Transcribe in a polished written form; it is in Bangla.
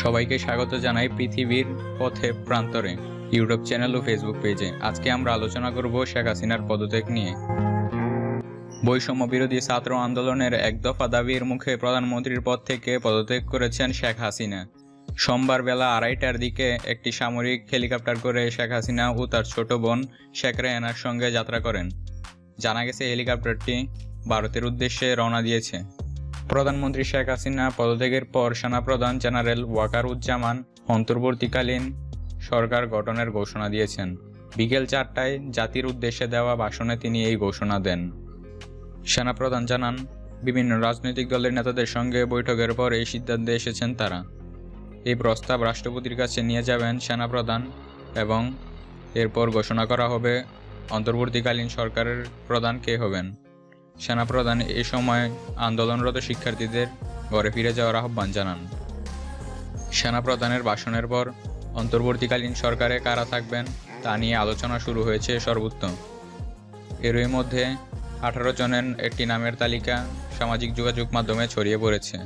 সবাইকে স্বাগত জানাই পৃথিবীর পথে প্রান্তরে ইউটিউব চ্যানেল ও ফেসবুক পেজে। আজকে আমরা আলোচনা করব শেখ হাসিনার পদত্যাগ নিয়ে। বৈষম্য বিরোধী ছাত্র আন্দোলনের এক দফা দাবির মুখে প্রধানমন্ত্রীর পদ থেকে পদত্যাগ করেছেন শেখ হাসিনা। সোমবার বেলা 2:30টার দিকে একটি সামরিক হেলিকপ্টার করে শেখ হাসিনা ও তার ছোট বোন শেখ রেহানার সঙ্গে যাত্রা করেন। জানা গেছে হেলিকপ্টারটি ভারতের উদ্দেশ্যে রওনা দিয়েছে। প্রধানমন্ত্রী শেখ হাসিনা পদত্যাগের পর সেনাপ্রধান জেনারেল ওয়াকারুজ্জামান অন্তর্বর্তীকালীন সরকার গঠনের ঘোষণা দিয়েছেন। বিকেল 4টায় জাতির উদ্দেশ্যে দেওয়া ভাষণে তিনি এই ঘোষণা দেন। সেনাপ্রধান জানান, বিভিন্ন রাজনৈতিক দলের নেতাদের সঙ্গে বৈঠকের পর এই সিদ্ধান্তে এসেছেন তারা। এই প্রস্তাব রাষ্ট্রপতির কাছে নিয়ে যাবেন সেনাপ্রধান এবং এরপর ঘোষণা করা হবে অন্তর্বর্তীকালীন সরকারের প্রধান কে হবেন। সেনাপ্রধান এ সময় আন্দোলনরত শিক্ষার্থীদের ঘরে ফিরে যাওয়ার আহ্বান জানান। সেনাপ্রধানের ভাষণের পর অন্তর্বর্তীকালীন সরকারে কারা থাকবেন তা নিয়ে আলোচনা শুরু হয়েছে সর্বত্র। এরই মধ্যে 18 জনের একটি নামের তালিকা সামাজিক যোগাযোগ মাধ্যমে ছড়িয়ে পড়েছে।